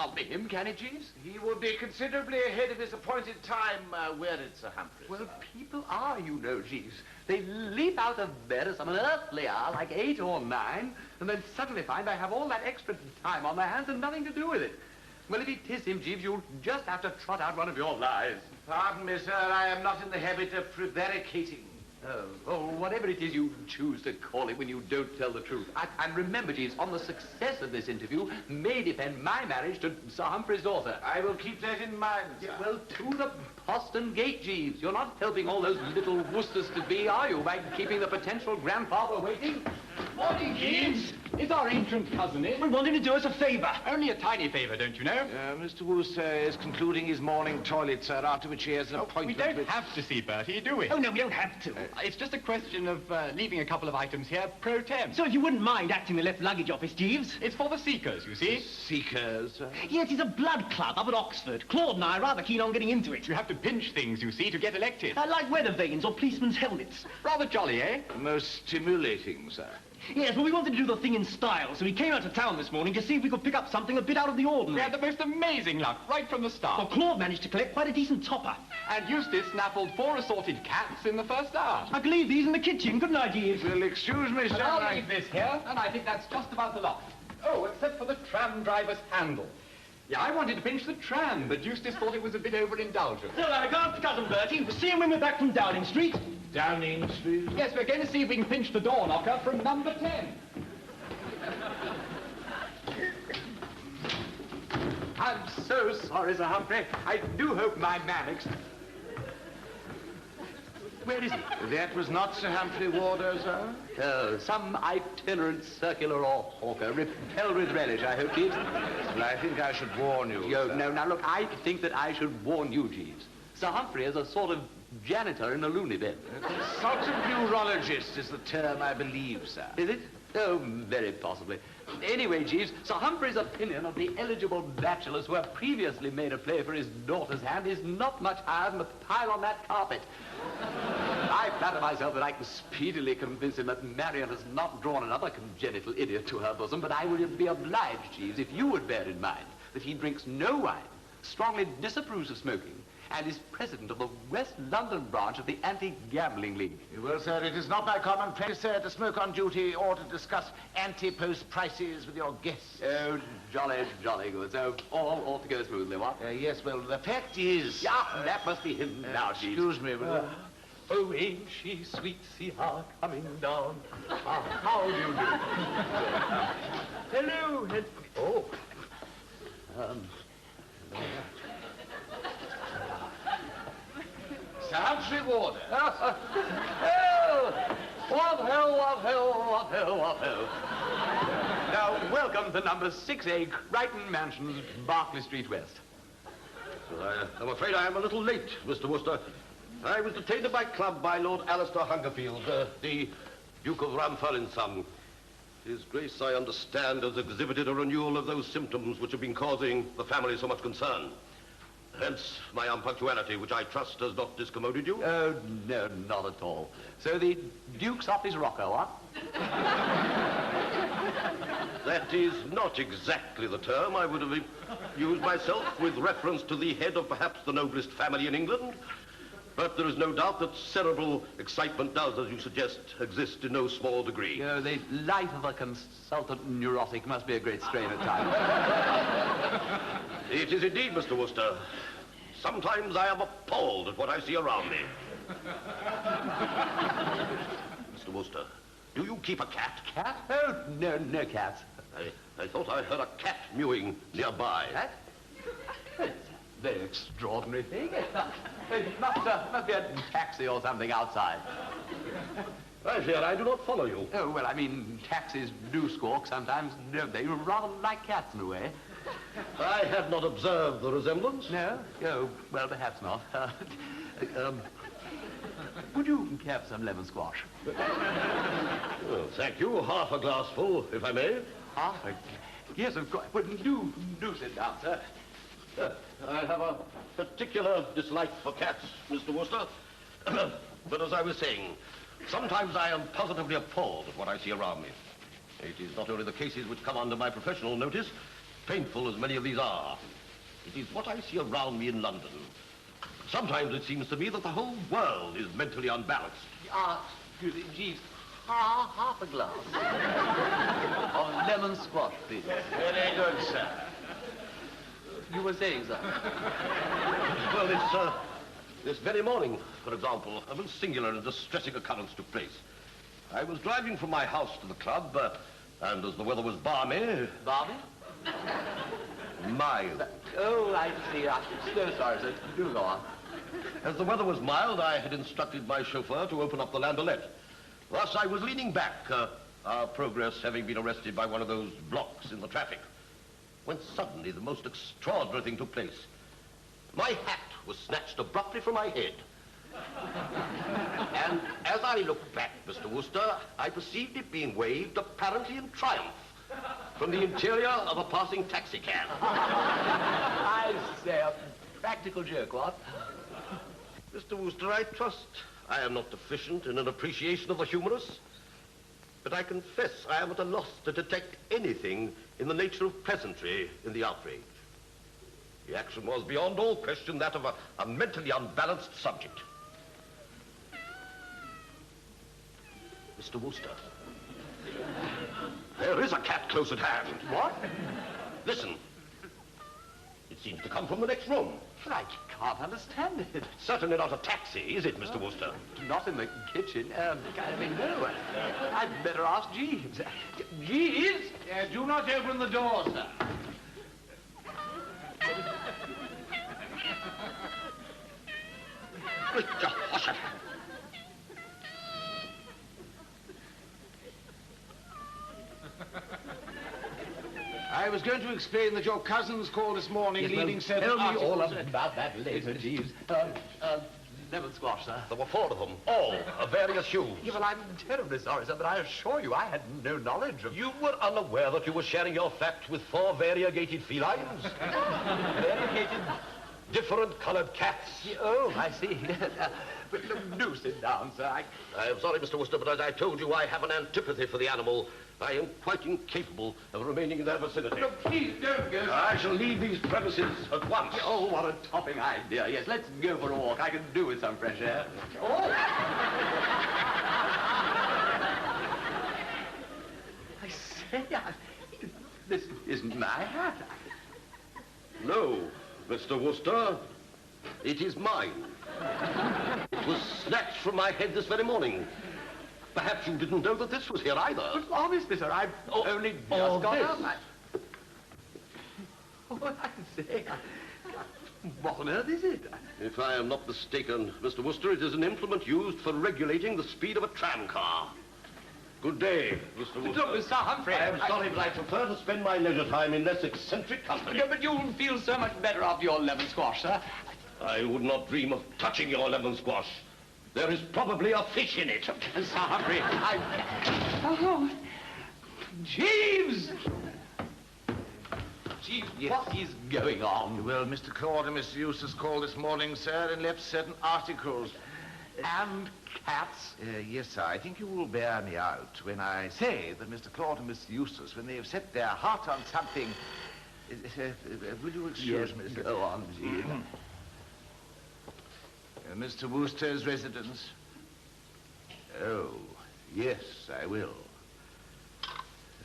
can't be him, can it, Jeeves? He will be considerably ahead of his appointed time, were it, Sir Humphrey. Well, people are, you know, Jeeves. They leap out of bed at some unearthly hour, like 8 or 9, and then suddenly find they have all that extra time on their hands and nothing to do with it. Well, if it is him, Jeeves, you'll just have to trot out one of your lies. Pardon me, sir, I am not in the habit of prevaricating. Oh, whatever it is you choose to call it when you don't tell the truth. And remember, Jeeves, on the success of this interview may depend my marriage to Sir Humphrey's daughter. I will keep that in mind, sir. Yeah, well, to the postern gate, Jeeves. You're not helping all those little Woosters to be, are you, by keeping the potential grandfather waiting? Morning, Jeeves. It's our ancient cousin, eh? We want him to do us a favour. Only a tiny favour, don't you know? Mr. Wooster is concluding his morning toilet, sir, after which he has an appointment We don't have to see Bertie, do we? Oh, no, we don't have to. It's just a question of leaving a couple of items here pro tem. So if you wouldn't mind acting the left luggage office, Jeeves. It's for the seekers, you see. Seekers, sir? Yes, it's a blood club up at Oxford. Claude and I are rather keen on getting into it. You have to pinch things, you see, to get elected. Like weather vanes or policemen's helmets. Rather jolly, eh? Most stimulating, sir. Yes, but we wanted to do the thing in style, so we came out to town this morning to see if we could pick up something a bit out of the We ordinary. had the most amazing luck, right from the Well, start. Claude managed to collect quite a decent topper. And Eustace snaffled 4 assorted cats in the first hour. I could leave these in the kitchen, couldn't I, Jeeves? Well, excuse me, sir. And I'll leave this here, and I think that's just about the lot. Oh, except for the tram driver's handle. Yeah, I wanted to pinch the tram, but Eustace thought it was a bit overindulgent. So, I can't, Cousin Bertie. We'll see him when we're back from Downing Street. Downing Street? Yes, we're going to see if we can pinch the door knocker from number 10. I'm so sorry, Sir Humphrey. I do hope my man Where is he? That was not Sir Humphrey Warder, sir? Oh, some itinerant circular or hawker, repelled with relish, I hope, Jeeves. Well, I think I should warn you, sir. No, now, look, I think that I should warn you, Jeeves. Sir Humphrey is a sort of janitor in a loony bin. Consultant neurologist is the term, I believe, sir. Is it? Oh, very possibly. Anyway, Jeeves, Sir Humphrey's opinion of the eligible bachelors who have previously made a play for his daughter's hand is not much higher than the pile on that carpet. I flatter myself that I can speedily convince him that Marion has not drawn another congenital idiot to her bosom, but I would be obliged, Jeeves, if you would bear in mind that he drinks no wine, strongly disapproves of smoking, and is president of the West London branch of the Anti-Gambling League. Well, sir, it is not my common practice, sir, to smoke on duty or to discuss anti-post prices with your guests. Oh, jolly, jolly good. So, all ought to go smoothly, what? Yes, well, the fact is... Yeah, that must be him now, Jeeves. Excuse me, will you? Oh, ain't she sweet, see her coming down. How do you do? Hello. Oh. Sir Humphrey Warder. Oh, what hell, what hell, what hell, what hell. Now, welcome to number 6A, Crichton Mansions, Berkeley Street West. I'm afraid I am a little late, Mr. Wooster. I was detained at my club by Lord Alistair Hungerfield, the Duke of Ramfurlin's son. His Grace, I understand, has exhibited a renewal of those symptoms which have been causing the family so much concern. Hence my unpunctuality, which I trust has not discommoded you. Oh, no, not at all. So the Duke's off his rocker, what? That is not exactly the term I would have used myself with reference to the head of perhaps the noblest family in England. But there is no doubt that cerebral excitement does, as you suggest, exist in no small degree. The life of a consultant neurotic must be a great strain at times. It is indeed, Mr. Wooster. Sometimes I am appalled at what I see around me. Mr. Wooster, do you keep a cat? Cat? Oh, no, no cats. I thought I heard a cat mewing nearby. Cat? It's a very extraordinary thing. It must be a taxi or something outside. I fear I do not follow you. Oh, well, I mean, taxis do squawk sometimes, don't they? Rather like cats in a way. I had not observed the resemblance. No? Oh, well, perhaps not. Would you have some lemon squash? Oh, thank you. Half a glass full, if I may. Half a... Yes, of course. Well, do sit down, sir. I have a particular dislike for cats, Mr. Wooster. But as I was saying, sometimes I am positively appalled at what I see around me. It is not only the cases which come under my professional notice, painful as many of these are, it is what I see around me in London. Sometimes it seems to me that the whole world is mentally unbalanced. Excuse me, Jeeves, half a glass of lemon squash, please. Very good, sir. You were saying, sir? Well, this very morning, for example, a most singular and distressing occurrence took place. I was driving from my house to the club, and as the weather was balmy... Balmy? Mild. Oh, I see. I'm so sorry, sir. Do go on. As the weather was mild, I had instructed my chauffeur to open up the landaulet. Thus, I was leaning back, our progress having been arrested by one of those blocks in the traffic, when suddenly the most extraordinary thing took place. My hat was snatched abruptly from my head. And as I looked back, Mr. Wooster, I perceived it being waved, apparently in triumph, from the interior of a passing taxicab. I say, a practical joke, what? Mr. Wooster, I trust I am not deficient in an appreciation of the humorous, but I confess I am at a loss to detect anything in the nature of pleasantry in the outrage. The action was beyond all question that of a mentally unbalanced subject. Mr. Wooster, there is a cat close at hand. What? Listen. It seems to come from the next room. But I can't understand it. Certainly not a taxi, is it, Mr. Wooster? Not in the kitchen. I mean, no. I'd better ask Jeeves. Jeeves? Do not open the door, sir. Mr. Husham. I was going to explain that your cousins called this morning leading certain Tell me articles... all about that later, Jeeves. Lemon squash, sir. There were 4 of them, all of various hues. Yeah, well, I'm terribly sorry, sir, but I assure you I had no knowledge of... You were unaware that you were sharing your flat with 4 variegated felines? Variegated? Different colored cats. Oh, I see. But look, do sit down, sir. I am sorry, Mr. Wooster, but as I told you, I have an antipathy for the animal. I am quite incapable of remaining in their vicinity. Look, please don't go. I shall leave these premises at once. Oh, what a topping idea. Yes, let's go for a walk. I could do with some fresh air. Oh! I say, this isn't my hat. No, Mr. Wooster, it is mine. It was snatched from my head this very morning. Perhaps you didn't know that this was here either. But honestly, sir, I've only just got up. Oh, I say, what on earth is it? If I am not mistaken, Mr. Wooster, it is an implement used for regulating the speed of a tram car. Good day, Mr. Wooster. Look, Mr. Humphrey. I am sorry, but I prefer to spend my leisure time in less eccentric company. Yeah, but you'll feel so much better after your lemon squash, sir. I would not dream of touching your lemon squash. There is probably a fish in it. Sir Humphrey, Oh, Jeeves! Jeeves, what is going on? Well, Mr. Claude and Mr. Eustace called this morning, sir, and left certain articles. And cats? Yes, sir. I think you will bear me out when I say that Mr. Claude and Mr. Eustace, when they have set their heart on something... will you excuse me, sir? Go on, Jeeves. Mr. Wooster's residence? Oh, yes, I will.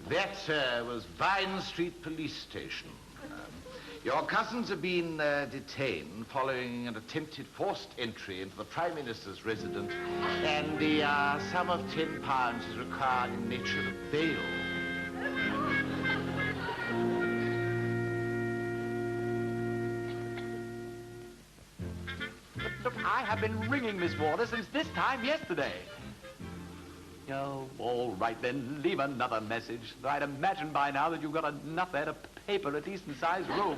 That, sir, was Vine Street Police Station. Your cousins have been detained following an attempted forced entry into the Prime Minister's residence, and the sum of £10 is required in nature of bail. Look, I have been ringing Miss Warner since this time yesterday. Oh, all right then, leave another message. I'd imagine by now that you've got enough there to paper a decent-sized room.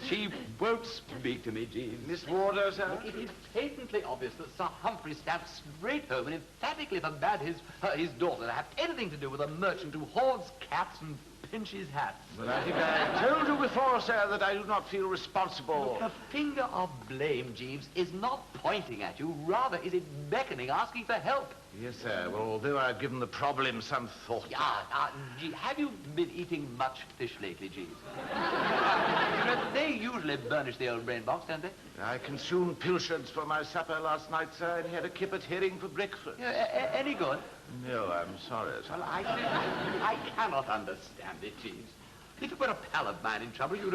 She won't speak to me, Jeeves. Miss Warner, sir? It is patently obvious that Sir Humphrey stamped straight home and emphatically forbade his daughter to have anything to do with a merchant who hoards cats and pinches hats. But I think I told you before, sir, that I do not feel responsible. Look, the finger of blame, Jeeves, is not pointing at you. Rather, is it beckoning, asking for help. Yes, sir. Well, although I've given the problem some thought. Gee, have you been eating much fish lately, Jeeves? They usually burnish the old brain box, don't they? I consumed pilchards for my supper last night, sir, and had a kippered herring for breakfast. Yeah, any good? No, I'm sorry, sir. Well, I cannot understand it, Jeeves. If it were a pal of mine in trouble, you'd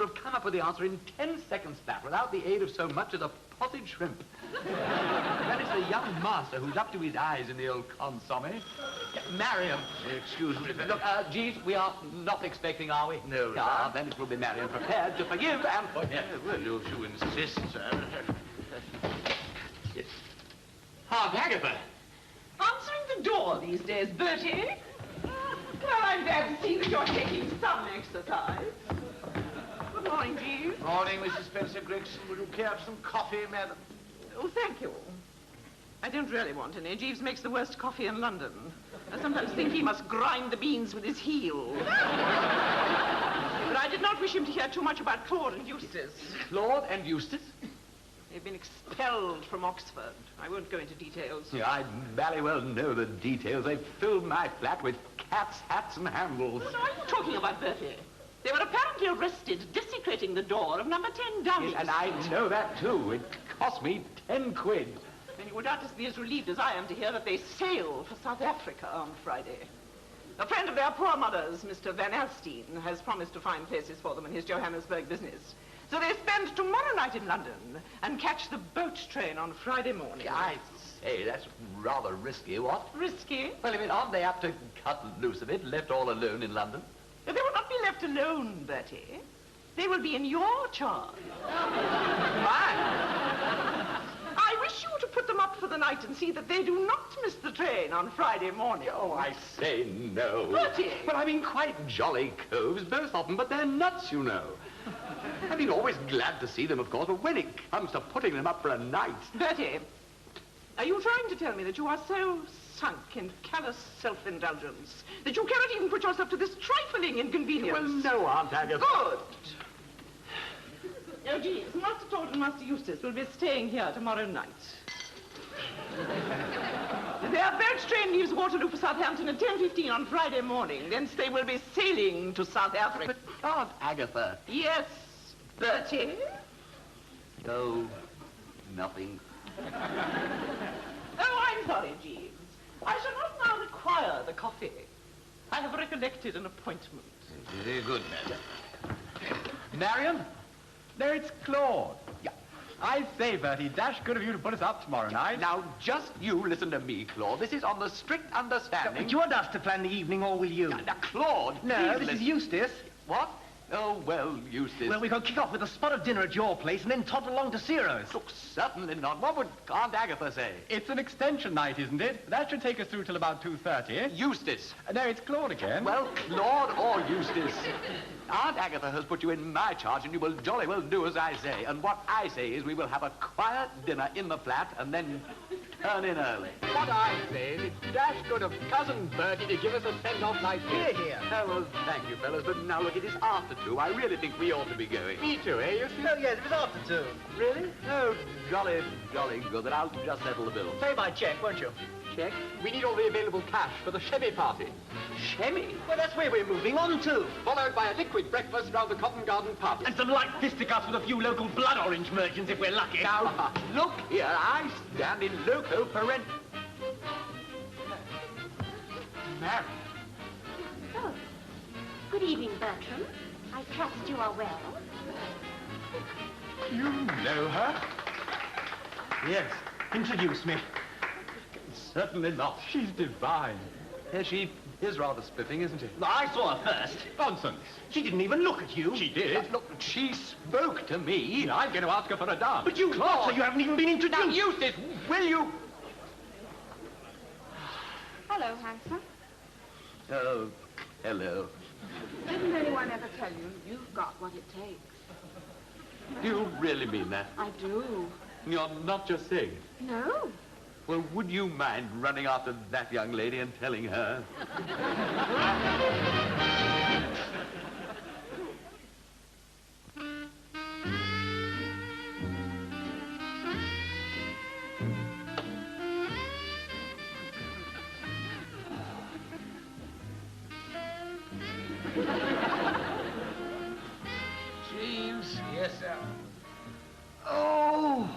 have come up with the answer in 10 seconds flat without the aid of so much as a potted shrimp. Then it's the young master who's up to his eyes in the old consomme. Marion. Excuse me. Look, Jeeves, we are not expecting, are we? No, Ah, then it will be Marion, prepared to forgive and forget. Well, if you insist, sir. Yes. Aunt Agatha. Answering the door these days, Bertie. Well, I'm glad to see that you're taking some exercise. Good morning, Jeeves. Morning, Mrs. Spencer Gregson. Would you care for some coffee, madam? Oh, thank you. I don't really want any. Jeeves makes the worst coffee in London. I sometimes think he must grind the beans with his heel. But I did not wish him to hear too much about Claude and Eustace. Claude and Eustace? They've been expelled from Oxford. I won't go into details. Yeah, I very well know the details. They've filled my flat with cats, hats, and handles. What are you talking about, Bertie? They were apparently arrested desecrating the door of number 10 Downing. Yes, and I know that, too. It cost me 10 quid. And you would doubtless be as relieved as I am to hear that they sail for South Africa on Friday. A friend of their poor mother's, Mr. Van Alstyne, has promised to find places for them in his Johannesburg business. So they spend tomorrow night in London and catch the boat train on Friday morning. I say, that's rather risky, what? Risky? Well, I mean, aren't they apt to cut loose a bit, left all alone in London? They will not be left alone, Bertie. They will be in your charge. Mine? I wish you to put them up for the night and see that they do not miss the train on Friday morning. Oh, I say no. Bertie! Well, I mean, quite jolly coves, both of them, but they're nuts, you know. I've been always glad to see them, of course, but when it comes to putting them up for a night... Bertie, are you trying to tell me that you are so sunk in callous self-indulgence that you cannot even put yourself to this trifling inconvenience? Well, no, Aunt Agatha. Good. Oh, geez, Master Todd and Master Eustace will be staying here tomorrow night. Their boat train leaves Waterloo for Southampton at 10:15 on Friday morning. Thence they will be sailing to South Africa. But, Aunt Agatha... Yes, Bertie? Oh, nothing. Oh, I'm sorry, Jeeves. I shall not now require the coffee. I have recollected an appointment. Very good, madam. Marion? There, it's Claude. Yeah. I say, Bertie, dash good of you to put us up tomorrow night. Now, just you listen to me, Claude. This is on the strict understanding... Do you want us to plan the evening, or will you? Now, Claude, No, please this is listen. Eustace. What? Oh, well, Eustace. Well, we can kick off with a spot of dinner at your place and then toddle along to Ciro's. Look, certainly not. What would Aunt Agatha say? It's an extension night, isn't it? That should take us through till about 2:30. Eustace. No, it's Claude again. Well, Claude or Eustace. Aunt Agatha has put you in my charge, and you will jolly well do as I say. And what I say is we will have a quiet dinner in the flat and then turn in early. What I say is it's dash good of Cousin Bertie to give us a send-off night. Here, here. Oh, well, thank you, fellas, but now look, it is after 2. I really think we ought to be going. Me too, eh, Eustace? Oh, yes, it was after 2. Really? Oh, jolly, jolly good. Then I'll just settle the bill. Pay by cheque, won't you? Check. We need all the available cash for the Chevy party, Shemmy. Well, that's where we're moving on to. followed by a liquid breakfast round the Cotton Garden pub. And some light fisticuffs with a few local blood orange merchants if we're lucky. Now, look here. I stand in loco parent... Mary. Oh, good evening, Bertram. I trust you are well. You know her? Yes, introduce me. Certainly not. She's divine. Yes, she is rather spiffing, isn't she? I saw her first. Nonsense. She didn't even look at you. She did. Look, she spoke to me. I'm going to ask her for a dance. But you, Claude, you haven't even been introduced. Now, Eustace, will you... Hello, handsome. Oh, hello. Didn't anyone ever tell you you've got what it takes? Do you really mean that? I do. You're not just saying it. No. Well, would you mind running after that young lady and telling her? Jeeves. Yes, sir. Oh!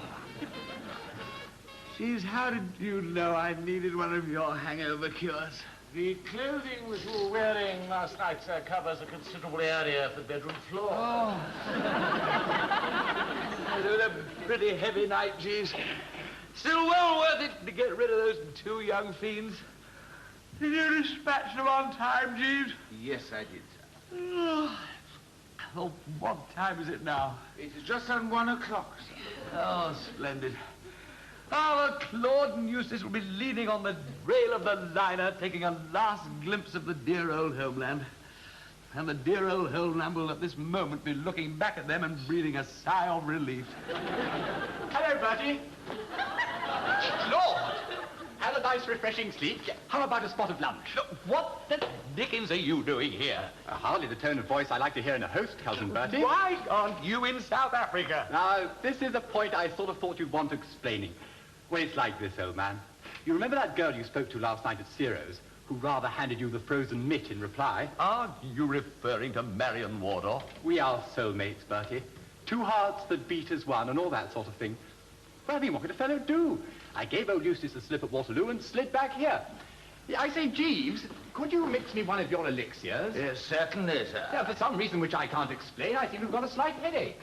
Jeeves, how did you know I needed one of your hangover cures? The clothing that you were wearing last night, sir, covers a considerable area of the bedroom floor. Oh. It was a pretty heavy night, Jeeves. Still well worth it to get rid of those two young fiends. Did you dispatch them on time, Jeeves? Yes, I did, sir. Oh, what time is it now? It is just on 1 o'clock, sir. Oh, splendid. Our Claude and Eustace will be leaning on the rail of the liner, taking a last glimpse of the dear old homeland. And the dear old homeland will at this moment be looking back at them and breathing a sigh of relief. Hello, Bertie. Lord! Had a nice, refreshing sleep. How about a spot of lunch? Look, what the dickens are you doing here? Hardly the tone of voice I like to hear in a host, Cousin Bertie. Why aren't you in South Africa? Now, this is a point I sort of thought you'd want explaining. Well, it's like this, old man. You remember that girl you spoke to last night at Ciro's, who rather handed you the frozen mitt in reply? Are you referring to Marion Wardour? We are soulmates, Bertie. Two hearts that beat as one and all that sort of thing. Well, I mean, what could a fellow do? I gave old Eustace a slip at Waterloo and slid back here. Yeah, I say, Jeeves, could you mix me one of your elixirs? Yes, certainly, sir. Yeah, for some reason which I can't explain, I seem to have got a slight headache.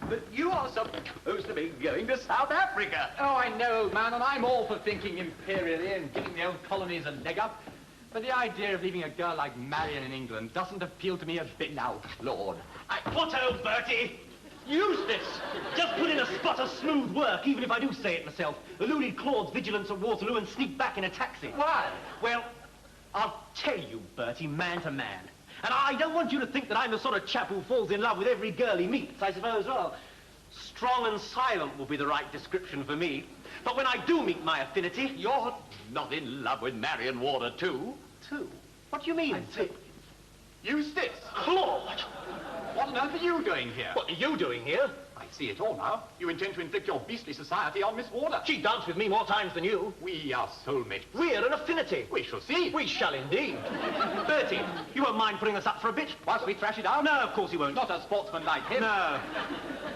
But you are supposed to be going to South Africa. Oh, I know, man, and I'm all for thinking imperially and giving the old colonies a leg up. But the idea of leaving a girl like Marion in England doesn't appeal to me a bit now, Lord. What, old Bertie? Eustace! Just put in a spot of smooth work, even if I do say it myself. Eluded Claude's vigilance at Waterloo and sneaked back in a taxi. Why? Well, I'll tell you, Bertie, man to man. And I don't want you to think that I'm the sort of chap who falls in love with every girl he meets. I suppose, well, strong and silent will be the right description for me. But when I do meet my affinity... You're not in love with Marion Wardour, too? Two? What do you mean, two? Eustace! Claude! What on earth are you doing here? What are you doing here? I see it all now. You intend to inflict your beastly society on Miss Wardour. She danced with me more times than you. We are soulmates. We're an affinity. We shall see. We shall indeed. Bertie, you won't mind putting us up for a bit? Whilst we thrash it out? No, of course you won't. Not a sportsman like him. No.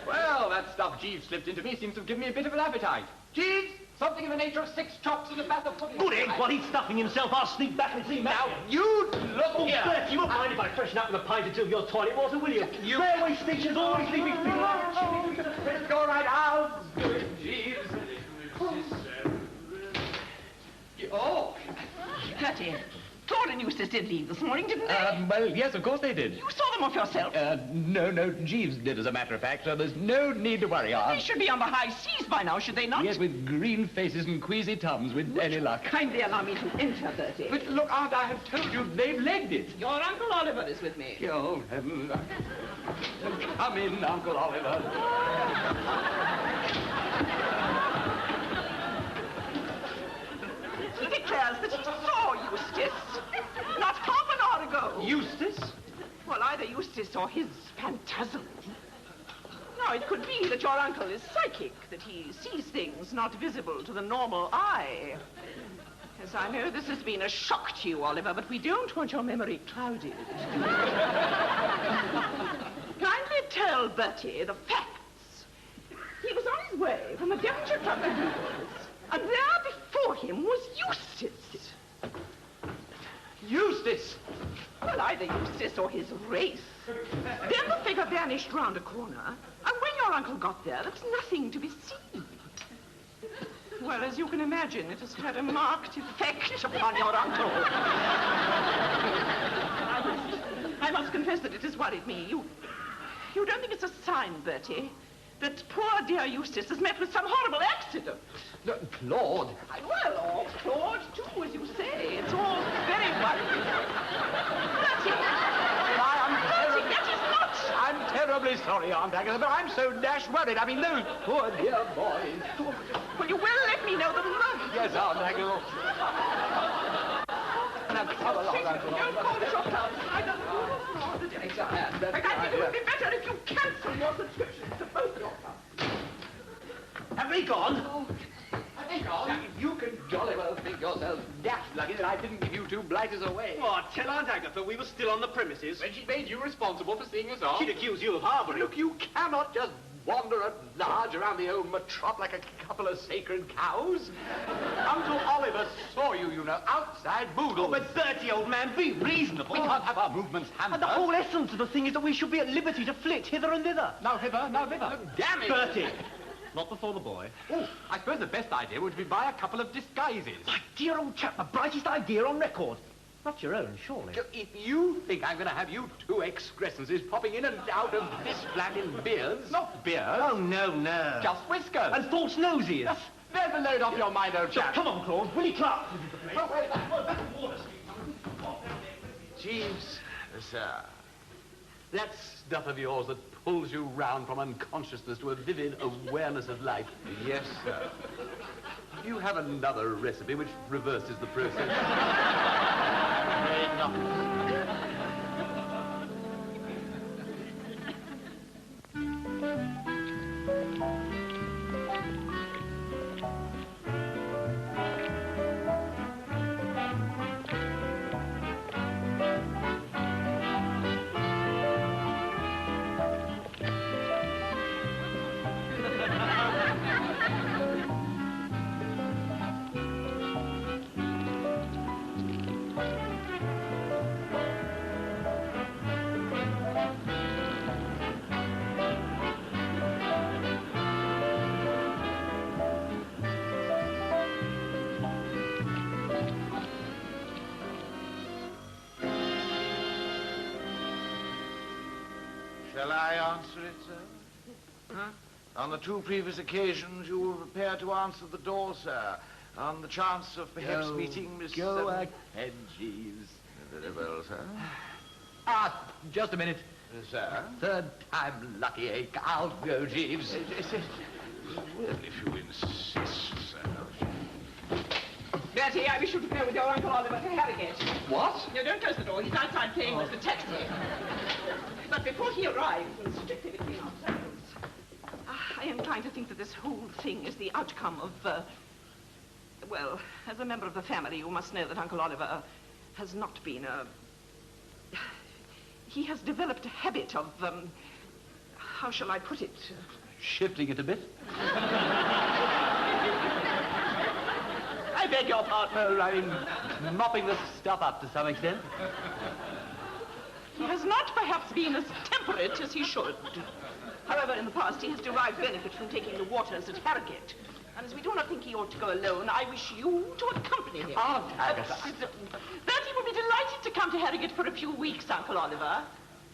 Well, that stuff Jeeves slipped into me seems to have given me a bit of an appetite. Jeeves, something in the nature of 6 chops and a bath of pudding. Good egg, while he's stuffing himself, I'll sneak back and see Now, Matt. you look Oh, here. Bertie, you won't mind if I freshen up with a pint or two of your toilet water, will you? Railway stations always leave me feeling like a chicken. Let's go right out. Jeeves. Oh. Bertie, Claude and Eustace did leave this morning, didn't they? Well, yes, of course they did. You saw them off yourself. No, Jeeves did, as a matter of fact, so there's no need to worry, Aunt. They should be on the high seas by now, should they not? Yes, with green faces and queasy tums, with any luck. Kindly allow me to enter, Bertie. But look, Aunt, I have told you they've legged it. Your Uncle Oliver is with me. Oh, heavens. Come in, Uncle Oliver. He declares that he saw Eustace not half an hour ago. Eustace? Well, either Eustace or his phantasm. Now, it could be that your uncle is psychic, that he sees things not visible to the normal eye. Yes, I know this has been a shock to you, Oliver, but we don't want your memory clouded. Kindly tell Bertie the facts. He was on his way from the Devonshire Club to Doodles, and there before him was Eustace. Eustace. Well, either Eustace or his race. Then the figure vanished round a corner, and when your uncle got there, there was nothing to be seen. Well, as you can imagine, it has had a marked effect upon your uncle. I must confess that it has worried me. You don't think it's a sign, Bertie, that poor dear Eustace has met with some horrible accident? Claude. Well, or Claude, too, as you say. It's all very worrying. Bertie, that is not... I'm terribly sorry, Aunt Agatha, but I'm so dash worried. I mean, those poor dear boys. Well, you will let me know the moment. Yes, Aunt Agatha. Now, come along, Uncle Don't Oliver. call it your house. I don't know. I think it would be better if you cancel your subscriptions to both your clubs. Have they gone? I think on. You can jolly well think yourself dashed lucky that I didn't give you two blighters away. What? Tell Aunt Agatha we were still on the premises. When she made you responsible for seeing us off. She'd accuse you of harbouring. Look, you cannot just wander at large around the old metrop like a couple of sacred cows. Uncle Oliver saw you, you know, outside Boodle. Oh, but Bertie, old man, be reasonable. We can't have our movements hampered. And the whole essence of the thing is that we should be at liberty to flit hither and thither. Now hither, now thither. Look, damn it! Bertie, not before the boy. Oh, I suppose the best idea would be buy a couple of disguises. My dear old chap, the brightest idea on record. Not your own, surely. If you think I'm going to have you two excrescences popping in and out of this flat in beards... Not beer. Oh, no, no. Just whiskers. And false noses. There's a load off your mind, old chap. Come on, Claude. Willie Clark. Jeeves, sir. That stuff of yours that pulls you round from unconsciousness to a vivid awareness of life. Yes, sir. You have another recipe which reverses the process. Shall I answer it, sir? Huh? On the two previous occasions, you were prepared to answer the door, sir, on the chance of perhaps meeting Miss... Go ahead, Jeeves. Very well, sir. Ah, just a minute. Sir? Third time lucky, eh? I'll go, Jeeves. Well, if you insist, sir. Bertie, I wish you to go with your Uncle Oliver to Harrogate. What? No, don't close the door. He's outside playing with the taxi. But before he arrives, and strictly between ourselves, I am inclined to think that this whole thing is the outcome of, well, as a member of the family, you must know that Uncle Oliver has not been he has developed a habit of, how shall I put it? Shifting it a bit. I beg your pardon. Oh, I mean, mopping the stuff up to some extent. He has not perhaps been as temperate as he should. However, in the past, he has derived benefit from taking the waters at Harrogate. And as we do not think he ought to go alone, I wish you to accompany him. Aunt Agatha. Bertie will be delighted to come to Harrogate for a few weeks, Uncle Oliver.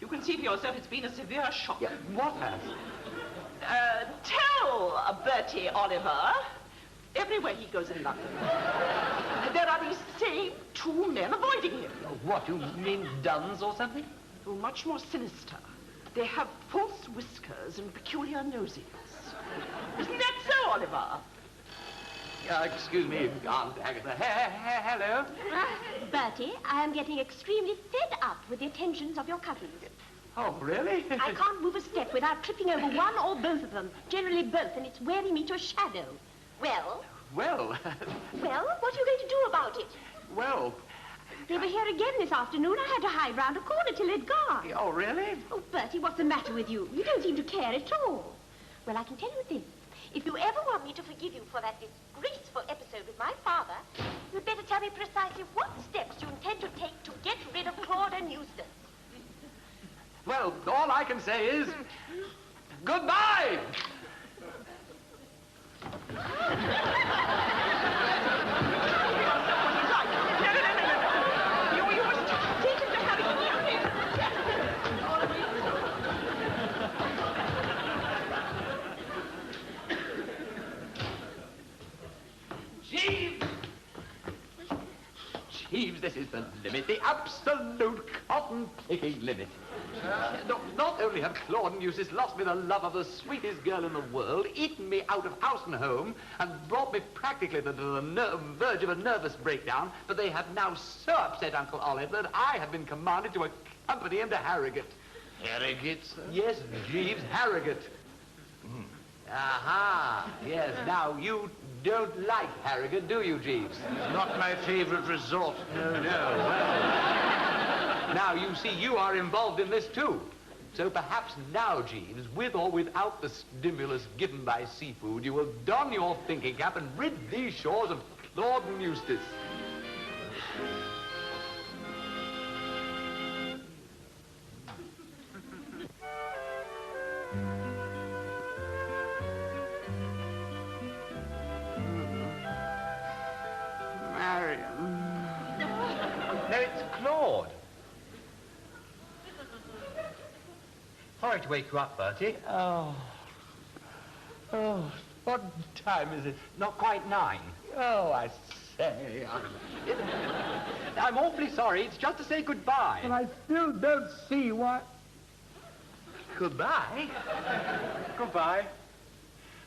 You can see for yourself it's been a severe shock. Yeah, what has? Tell Bertie Oliver, everywhere he goes in London, there are these same two men avoiding him. What, you mean duns or something? Oh, much more sinister. They have false whiskers and peculiar noses. Isn't that so, Oliver? Excuse me, Aunt Agatha. Hello. Bertie, I am getting extremely fed up with the attentions of your cousins. Oh, really? I can't move a step without tripping over one or both of them. Generally both, and it's wearing me to a shadow. Well? Well... Well, what are you going to do about it? well... They were here again this afternoon. I had to hide round a corner till they'd gone. Oh, really? Oh, Bertie, what's the matter with you? You don't seem to care at all. Well, I can tell you this. If you ever want me to forgive you for that disgraceful episode with my father, you'd better tell me precisely what steps you intend to take to get rid of Claude and Eustace. Well, all I can say is... goodbye! You must take him to Harrogate. Jeeves! Jeeves, this is the limit, the absolute cotton-picking limit. No, not only have Claude and Eustace lost me the love of the sweetest girl in the world, eaten me out of house and home, and brought me practically to the verge of a nervous breakdown, but they have now so upset Uncle Oliver that I have been commanded to accompany him to Harrogate. Harrogate, sir? Yes, Jeeves, Harrogate. Aha, yes. Now, you don't like Harrogate, do you, Jeeves? Not my favorite resort. No, well. Now, you see, you are involved in this, too. So perhaps now, Jeeves, with or without the stimulus given by seafood, you will don your thinking cap and rid these shores of Claude and Eustace. No, it's Claude. Sorry to wake you up, Bertie. Oh, what time is it? Not quite 9. Oh, I say. I'm awfully sorry. It's just to say goodbye. But I still don't see why. Goodbye? Goodbye.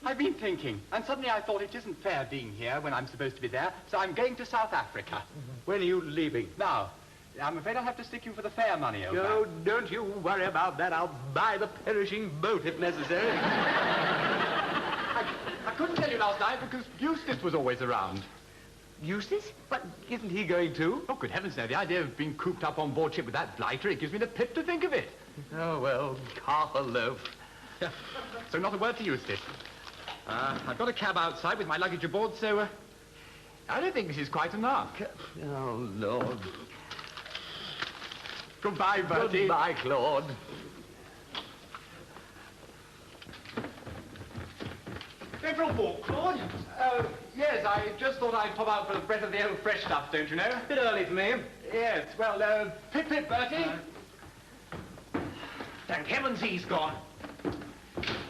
I've been thinking, and suddenly I thought it isn't fair being here when I'm supposed to be there, so I'm going to South Africa. When are you leaving? Now, I'm afraid I'll have to stick you for the fare money, old No, man. don't you worry about that. I'll buy the perishing boat if necessary. I couldn't tell you last night because Eustace was always around. Eustace? But isn't he going too? Oh, good heavens, no. The idea of being cooped up on board ship with that blighter, it gives me the pip to think of it. Oh, well, half a loaf. So not a word to Eustace. I've got a cab outside with my luggage aboard, so I don't think this is quite enough. Oh, Lord. Goodbye, Bertie. Goodbye, Claude. Going for a walk, Claude? Yes, I just thought I'd pop out for the breath of the old fresh stuff, don't you know? Bit early for me. Yes, well, pip, Bertie. Thank heavens he's gone.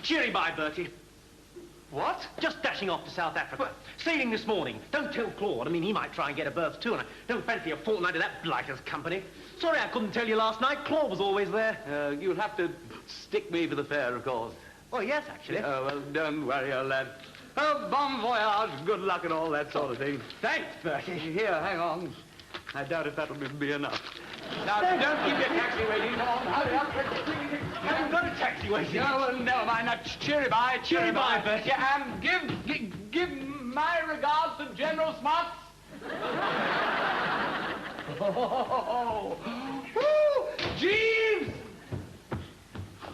Cheery bye, Bertie. What? Just dashing off to South Africa. Sailing this morning. Don't tell Claude. I mean, he might try and get a berth too, and I don't fancy a fortnight of that blighter's company. Sorry I couldn't tell you last night. Claude was always there. You'll have to stick me for the fare, of course. Oh, yes, actually. Oh, well, don't worry, old lad. Oh, bon voyage, good luck and all that sort of thing. Thanks, Bertie. Here, hang on. I doubt if that'll be enough. Now, don't keep your taxi waiting. Come on, hurry up. Haven't got a taxi waiting. No, well, never mind. Now, cheery bye, Cheery bye, Bertie. Yeah, and give my regards to General Smuts. Oh, Jeeves!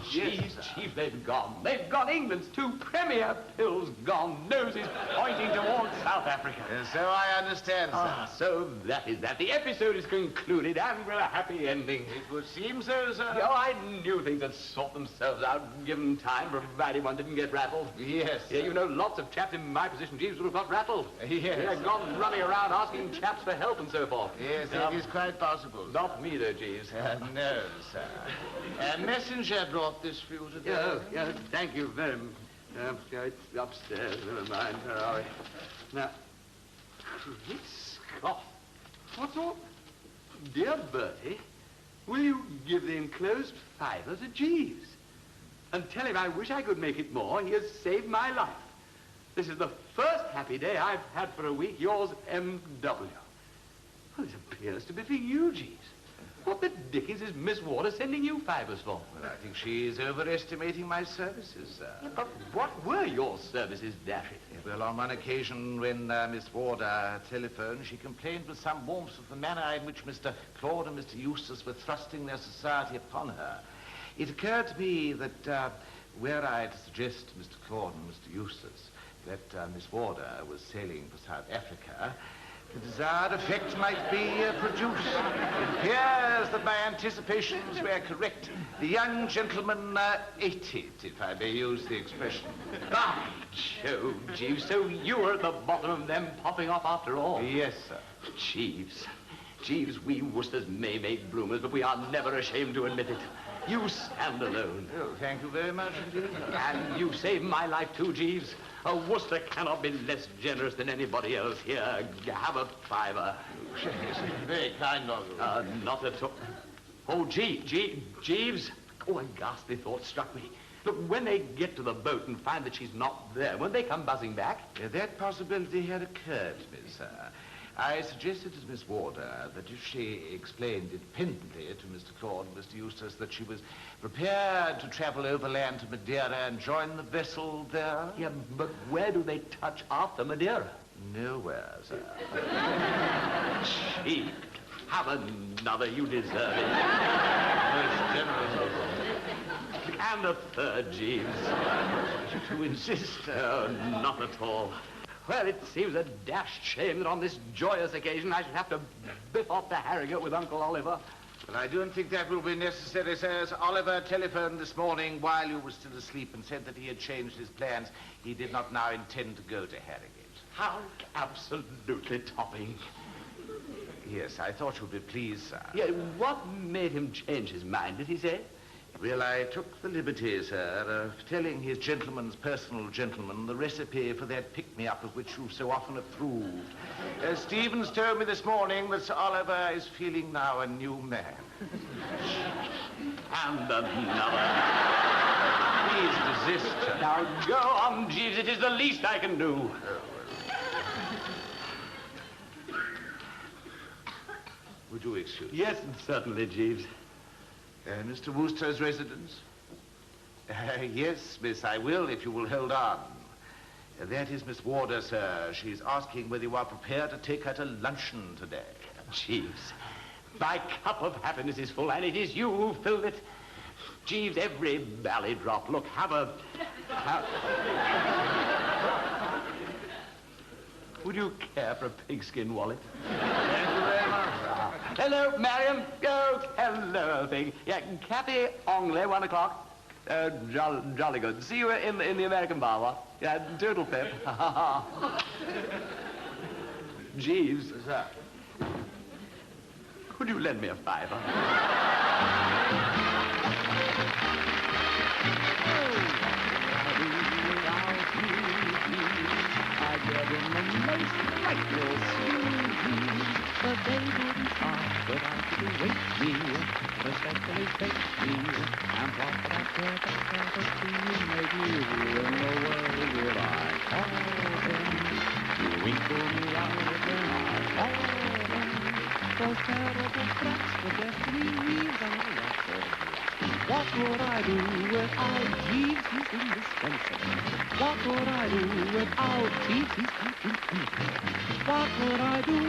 Jeeves, they've gone. They've gone. England's 2 premier pills gone. Noses pointing towards South Africa. So I understand, sir. Ah, so that is that. The episode is concluded and with a happy ending. It would seem so, sir. Oh, I knew things would sort themselves out, given time, provided one didn't get rattled. Yes. Yeah, you know, lots of chaps in my position, Jeeves, would have got rattled. Yes. They've gone running around asking chaps for help and so forth. Yes, it is quite possible. Not me, though, Jeeves. No, sir. A messenger brought this for you today. Yeah, thank you very much. It's upstairs, never mind. Where are we? Now, great Scott. What's all? Dear Bertie, will you give the enclosed $5 to Jeeves? And tell him I wish I could make it more. He has saved my life. This is the first happy day I've had for a week. Yours, M.W. Well, this appears to be for you, Jeeves. What the dickens is Miss Warder sending you $5 for? Well, I think she's overestimating my services, sir. Yeah, but what were your services, Dashit? Well, on one occasion when Miss Warder telephoned, she complained with some warmth of the manner in which Mr. Claude and Mr. Eustace were thrusting their society upon her. It occurred to me that were I to suggest to Mr. Claude and Mr. Eustace that Miss Warder was sailing for South Africa, the desired effect might be produced. It appears that my anticipations were correct. The young gentleman ate it, if I may use the expression. By Jove, Jeeves, so you were at the bottom of them popping off after all. Yes, sir. Jeeves, we Woosters may make bloomers, but we are never ashamed to admit it. You stand alone. Oh, thank you very much indeed. And you saved my life too, Jeeves. A Wooster cannot be less generous than anybody else. Here, have a $5. Very kind of you. Not at all. Oh, Jeeves. Oh, a ghastly thought struck me. Look, when they get to the boat and find that she's not there, won't they come buzzing back? That possibility had occurred to me, sir. I suggested to Miss Warder that if she explained independently to Mr. Claude and Mr. Eustace that she was prepared to travel overland to Madeira and join the vessel there. Yeah, but where do they touch after Madeira? Nowhere, sir. Cheap. Have another, you deserve it. Most generous. And a third, Jeeves. To insist. Oh, not at all. Well, it seems a dashed shame that on this joyous occasion I should have to biff off to Harrogate with Uncle Oliver. But I don't think that will be necessary, sir, as Oliver telephoned this morning while you were still asleep and said that he had changed his plans. He did not now intend to go to Harrogate. How absolutely topping. Yes, I thought you'd be pleased, sir. Yeah, what made him change his mind, did he say? Well, I took the liberty, sir, of telling his gentleman's personal gentleman the recipe for that pick-me-up of which you've so often approved. Stevens told me this morning that Sir Oliver is feeling now a new man. And another. Please desist, sir. Now go on, Jeeves. It is the least I can do. Would you excuse me? Yes, certainly, Jeeves. Mr. Wooster's residence? Yes, miss, I will, if you will hold on. That is Miss Warder, sir. She's asking whether you are prepared to take her to luncheon today. Jeeves, my cup of happiness is full, and it is you who filled it. Jeeves, every bally drop. Look, Would you care for a pigskin wallet? Thank you very much. Hello, Marion. Oh, hello, thing. Yeah, Kathy Ongley, 1 o'clock. Jolly good. See you in the American bar, what? Yeah, total pip. Jeeves. Sir. Could you lend me a fiver? But they wouldn't stop without to wake me, respectfully take me, and what would I care about the you made me? Who in the world would I call them? You winkle me out when I call them. Those terrible threats with their 3 wheels and a rattle. What would I do without Jeeves? He's indispensable. What would I do without Jeeves? He's not in anything. What would I do